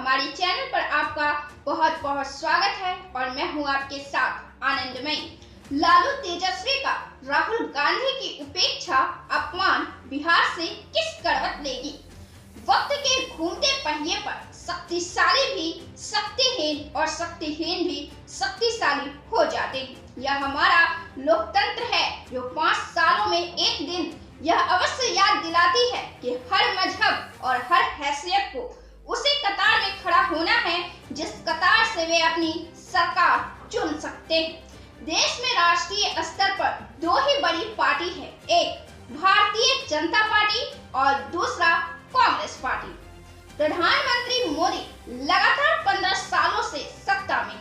हमारे चैनल पर आपका बहुत बहुत स्वागत है और मैं हूं आपके साथ आनंदमयी। लालू तेजस्वी का राहुल गांधी की उपेक्षा अपमान बिहार से किस करवट लेगी? वक्त के घूमते पहिए पर शक्तिशाली भी शक्तिहीन और शक्तिहीन भी शक्तिशाली हो जाते हैं। यह हमारा लोकतंत्र है जो 5 सालों में एक दिन यह अवश्य याद दिलाती है कि हर मजहब और हर हैसियत को उसी कतार में खड़ा होना है जिस कतार से वे अपनी सरकार चुन सकते हैं। देश में राष्ट्रीय स्तर पर 2 ही बड़ी पार्टी है, एक भारतीय जनता पार्टी और दूसरा कांग्रेस पार्टी। प्रधानमंत्री मोदी लगातार 15 सालों से सत्ता में,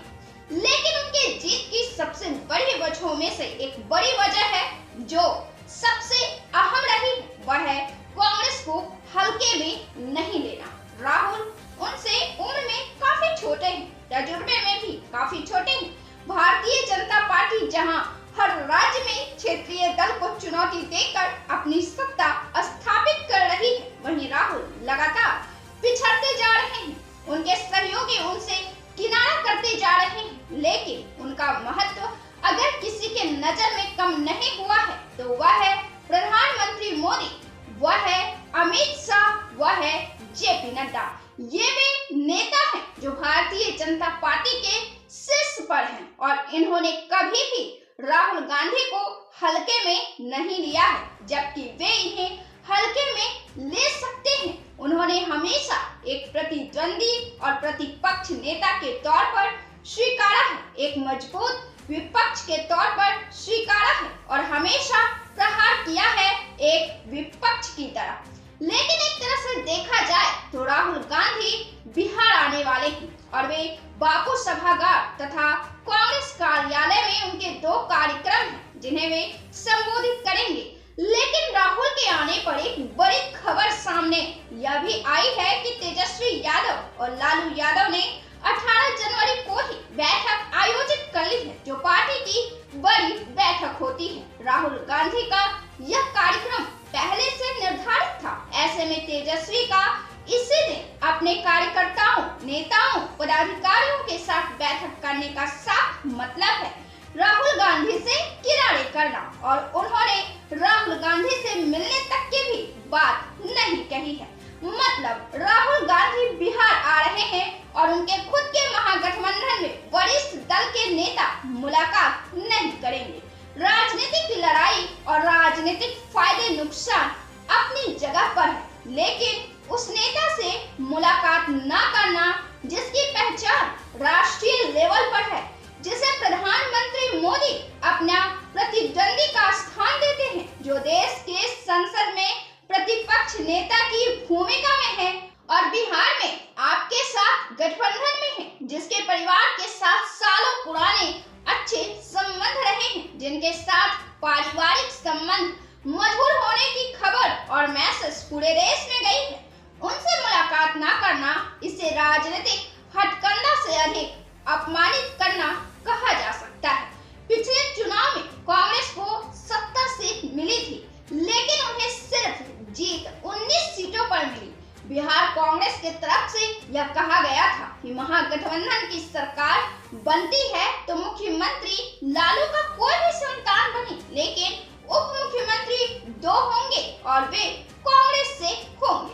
लेकिन उनके जीत की सबसे बड़ी वजहों में से एक बड़ी वजह है जो सबसे अहम रही, वह है कांग्रेस को हल्के में नहीं लेना। राहुल उनसे उम्र में काफी छोटे हैं, तजुर्बे में भी काफी छोटे हैं। भारतीय जनता पार्टी जहां हर राज्य में क्षेत्रीय दल को चुनौती देकर अपनी सत्ता स्थापित कर रही है, वहीं राहुल लगातार पिछड़ते जा रहे हैं। उनके सहयोगी उनसे किनारा करते जा रहे हैं, लेकिन उनका महत्व अगर किसी के नजर में कम नहीं हुआ है तो वह है प्रधानमंत्री मोदी, वह है अमित शाह, वह है जेपी नड्डा। ये वे नेता हैं जो भारतीय जनता पार्टी के शीर्ष पर हैं और इन्होंने कभी भी राहुल गांधी को हल्के में नहीं लिया है, जबकि वे इन्हें हल्के में ले सकते हैं। उन्होंने हमेशा एक प्रतिद्वंदी और प्रतिपक्ष नेता के तौर पर स्वीकारा है, एक मजबूत विपक्ष के तौर पर स्वीकारा है और हमेशा प्रहार किया है एक विपक्ष की तरह। लेकिन एक तरह से देखा जाए तो राहुल गांधी बिहार आने वाले हैं और वे बापू सभागार तथा कांग्रेस कार्यालय में उनके 2 कार्यक्रम हैं जिन्हें वे संबोधित करेंगे। लेकिन राहुल के आने पर एक बड़ी खबर सामने यह भी आई है कि तेजस्वी यादव और लालू यादव ने 18 जनवरी को ही बैठक आयोजित कर ली है, जो पार्टी की बड़ी बैठक होती है। राहुल गांधी का यह कार्यक्रम पहले से निर्धारित था। ऐसे में तेजस्वी का इसी दिन अपने कार्यकर्ताओं, नेताओं, पदाधिकारियों के साथ बैठक करने का साफ मतलब है राहुल गांधी से किनारे करना, और उन्होंने राहुल गांधी से मिलने तक की भी बात नहीं कही है। मतलब राहुल गांधी बिहार आ रहे हैं और उनके खुद के महागठबंधन में वरिष्ठ दल के नेता मुलाकात नहीं करेंगे। राजनीतिक लड़ाई और राजनीतिक फायदे नुकसान अपनी जगह पर है, लेकिन उस नेता से मुलाकात न करना जिसकी पहचान राष्ट्रीय लेवल पर है, जिसे प्रधानमंत्री मोदी अपना प्रतिद्वंदी का स्थान देते हैं, जो देश के संसद में प्रतिपक्ष नेता की भूमिका में है और बिहार में आपके साथ गठबंधन में है, जिसके परिवार के साथ सालों पुराने अच्छे संबंध रहे हैं, जिनके साथ पारिवारिक संबंध मधुर होने की खबर और मैसेज पूरे देश में गई है, उनसे मुलाकात न करना, इसे राजनीतिक हथकंडा से अधिक अपमानित करना कहा जा सकता है। पिछले चुनाव में कांग्रेस को 70 सीट मिली थी, लेकिन उन्हें सिर्फ जीत 19 सीटों पर मिली। बिहार कांग्रेस के तरफ से यह कहा गया था कि महागठबंधन की सरकार बनती है तो मुख्यमंत्री लालू का कोई भी संतान बने, लेकिन उप मुख्यमंत्री 2 होंगे और वे कांग्रेस से होंगे।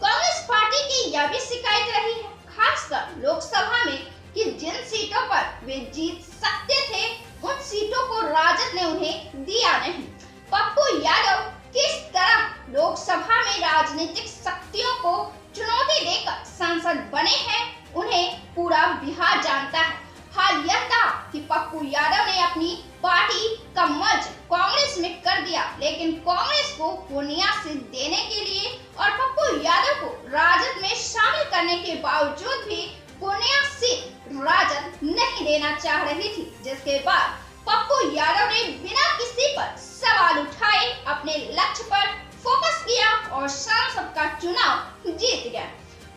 कांग्रेस पार्टी की यह भी शिकायत रही है, खासकर लोकसभा में, कि जिन सीटों पर वे जीत सकते थे उन सीटों को राजद ने उन्हें दिया नहीं। पप्पू यादव किस तरह लोकसभा में राजनीतिक शक्तियों को चुनौती देकर सांसद बने हैं, उन्हें पूरा बिहार जानता है। हाल यह था कि पप्पू यादव ने अपनी पार्टी का मर्ज कांग्रेस में कर दिया, लेकिन कांग्रेस को पूर्णिया सीट देने के लिए और पप्पू यादव को राजद में शामिल करने के बावजूद भी पूर्णिया सीट राजद नहीं देना चाह रही थी, जिसके बाद पप्पू यादव ने बिना किसी पर सवाल उठाए अपने लक्ष्य पर फोकस किया और सांसद का चुनाव जीत गया।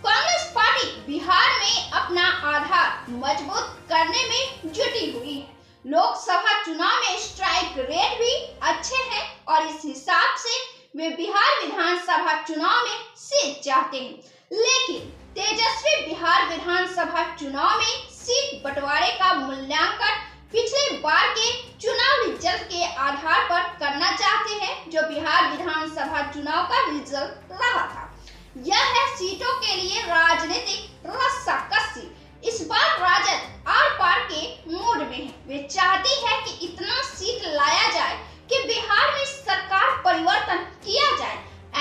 कांग्रेस पार्टी बिहार में अपना आधार मजबूत करने में जुटी हुई है। लोकसभा चुनाव में स्ट्राइक रेट भी अच्छे हैं और इस हिसाब से वे बिहार विधानसभा चुनाव में सीट चाहते हैं, लेकिन तेजस्वी बिहार चुनाव में सीट बंटवारे का मूल्यांकन पिछले बार के चुनाव रिजल्ट के आधार पर करना चाहते हैं, जो बिहार विधानसभा चुनाव का रिजल्ट रहा था। यह है सीटों के लिए राजनीतिक रस्साकसी। इस बार राजद आर पार के मूड में है। वे चाहती है कि इतना सीट लाया जाए कि बिहार में सरकार परिवर्तन किया जाए।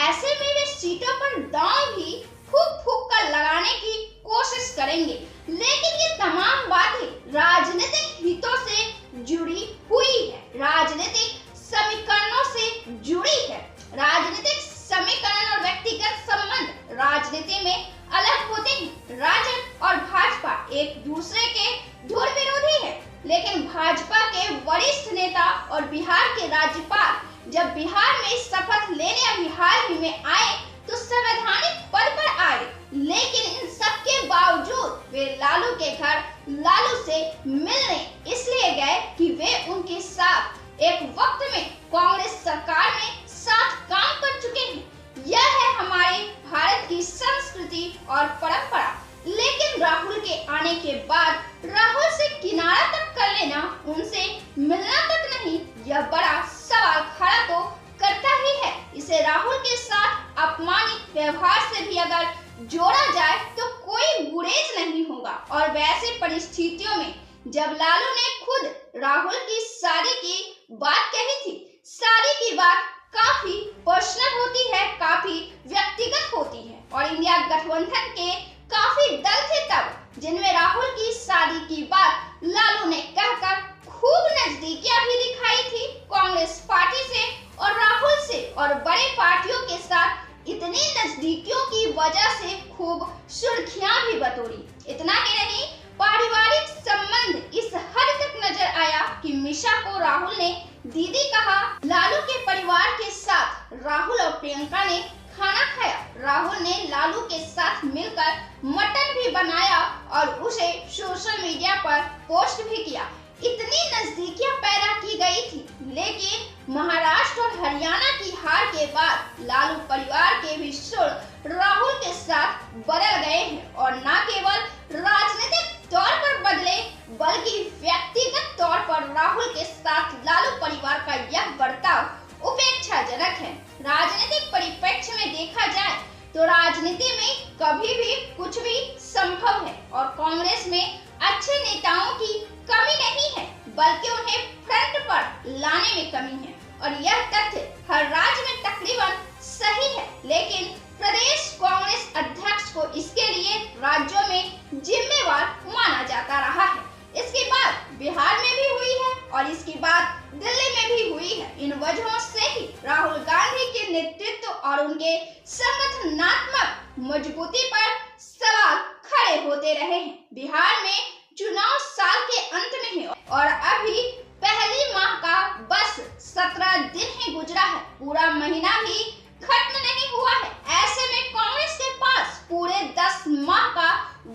ऐसे में वे सीटों पर दांव भी फूंक फूंक कर लगाने की कोशिश करेंगे, लेकिन ये तमाम बातें राजनीतिक हितों से जुड़ी हुई है, राजनीतिक समीकरणों से जुड़ी है। राजनीतिक समीकरण और व्यक्तिगत संबंध राजनीति में अलग होते हैं। राजद और भाजपा एक दूसरे के धुर विरोधी है, लेकिन भाजपा के वरिष्ठ नेता और बिहार के राज्यपाल जब बिहार में शपथ लेने अभी हाल ही में आए तो संवैधानिक पद पर आए, लेकिन इन सब के बावजूद वे लालू के घर लालू से मिलने इसलिए गए कि वे उनके साथ एक वक्त में कांग्रेस सरकार में साथ काम कर चुके हैं। यह है हमारे भारत की संस्कृति और परंपरा। लेकिन राहुल के आने के बाद राहुल से किनारा तक कर लेना, उनसे मिलना तक नहीं, यह बड़ा सवाल खड़ा तो करता ही है। इसे राहुल के साथ अपमानित व्यवहार से भी अगर जोड़ा जाए तो कोई गुरेज नहीं होगा। और वैसे परिस्थितियों में जब लालू ने खुद राहुल की शादी की बात कही थी, शादी की बात काफी पर्सनल होती है, काफी व्यक्तिगत होती है, और इंडिया गठबंधन के काफी दल थे तब जिनमें राहुल की शादी की बात लालू ने कहकर खूब नजदीकियां भी दिखाई थी कांग्रेस पार्टी से और राहुल से, और बड़े पार्टियों के साथ इतनी नजदीकियों की वजह से खूब सुर्खियां भी बटोरी। इतना ही नहीं, पारिवारिक संबंध इस हद तक नजर आया कि मिशा को राहुल ने दीदी कहा। लालू के परिवार के साथ राहुल और प्रियंका ने खाना खाया। राहुल ने लालू के साथ मिलकर मटन भी बनाया और उसे सोशल मीडिया पर पोस्ट भी किया। इतनी नजदीकियां पैदा की गई थी, लेकिन महाराष्ट्र और हरियाणा की हार के बाद लालू परिवार के भी सुर राहुल के साथ बदल गए हैं, और न केवल राजनीतिक तौर पर बदले बल्कि व्यक्तिगत तौर पर राहुल के साथ लालू परिवार का यह बर्ताव उपेक्षाजनक है। राजनीतिक परिप्रेक्ष्य में देखा जाए तो राजनीति में कभी भी कुछ भी संभव है, और कांग्रेस में अच्छे नेताओं की कमी नहीं है, बल्कि उन्हें फ्रंट पर लाने में कमी है। और यह तथ्य हर राज्य में तकरीबन सही है, लेकिन प्रदेश कांग्रेस अध्यक्ष को इसके लिए राज्यों में जिम्मेवार माना जाता रहा है। इसके बाद बिहार में भी हुई है और इसके बाद दिल्ली में भी हुई है। इन वजहों से ही राहुल गांधी के नेतृत्व और उनके संगठनात्मक मजबूती पर सवाल खड़े होते रहे हैं। बिहार में चुनाव साल के अंत में है और अभी पहली माह का बस 17 दिन ही गुजरा है, पूरा महीना भी खत्म नहीं हुआ है। ऐसे में कांग्रेस के पास पूरे 10 माह का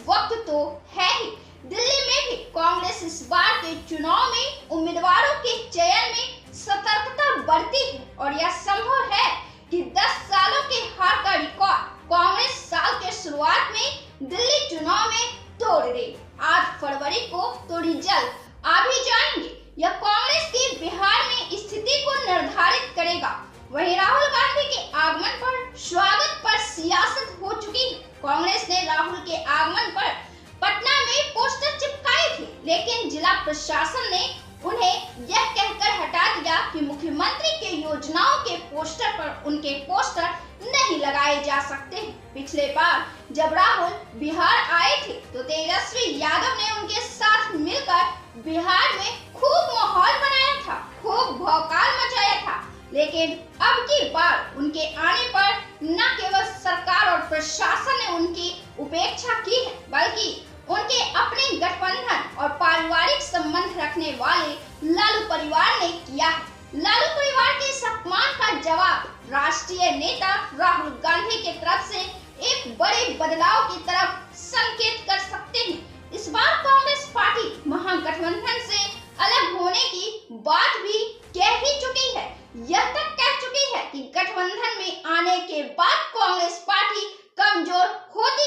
वक्त तो है ही। दिल्ली में भी कांग्रेस इस बार के चुनाव में उम्मीदवारों के चयन में सतर्कता बरती है, और यह संभव है कि 10 सालों के हार का रिकॉर्ड कांग्रेस साल के शुरुआत में दिल्ली चुनाव में तोड़ दे। 8 फरवरी को तो रिजल्ट आ भी जाएंगे। यह कांग्रेस की बिहार में स्थिति को निर्धारित करेगा। वहीं राहुल गांधी के आगमन पर स्वागत पर सियासत हो चुकी है। कांग्रेस ने राहुल के आगमन पर पटना में पोस्टर चिपकाए थे, लेकिन जिला प्रशासन ने उन्हें यह कहकर हटा दिया कि मुख्यमंत्री के योजनाओं के पोस्टर पर उनके पोस्टर नहीं लगाए जा सकते हैं। पिछले बार जब राहुल बिहार आए थे तो तेजस्वी यादव ने उनके साथ मिलकर बिहार में खूब माहौल बनाया था, खूब भौकाल मचाया था, लेकिन अब की बार उनके आने पर न केवल सरकार और प्रशासन ने उनकी उपेक्षा की है, बल्कि उनके अपने गठबंधन और पारिवारिक संबंध रखने वाले लालू परिवार ने किया है। लालू परिवार के इस अपमान का जवाब राष्ट्रीय नेता राहुल गांधी की तरफ से एक बड़े बदलाव की तरफ संकेत कर सकते हैं। इस बार कांग्रेस पार्टी महागठबंधन से अलग होने की बात भी कह ही चुकी है। यह तक कह चुकी है कि गठबंधन में आने के बाद कांग्रेस पार्टी कमजोर होती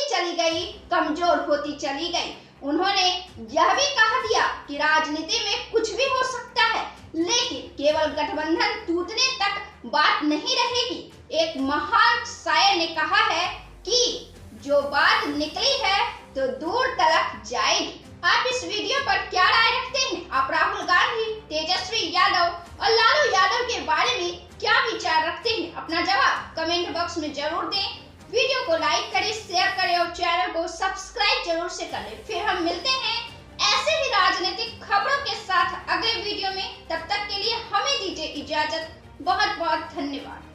चली गई। उन्होंने यह भी कहा दिया कि राजनीति में कुछ भी हो सकता है, लेकिन केवल गठबंधन टूटने तक बात नहीं रहेगी। एक महान शायर ने कहा है कि जो बात निकली है तो दूर तलक जाएगी। आप इस वीडियो पर क्या राय रखते हैं? आप राहुल गांधी, तेजस्वी यादव और लालू यादव के बारे में क्या विचार रखते हैं? अपना जवाब कमेंट बॉक्स में जरूर दें। वीडियो को लाइक करें, शेयर करें और चैनल को सब्सक्राइब जरूर से कर लें। फिर हम मिलते हैं ऐसे ही राजनीतिक खबरों के साथ अगले वीडियो में। तब तक के लिए हमें दीजिए इजाजत। बहुत बहुत धन्यवाद।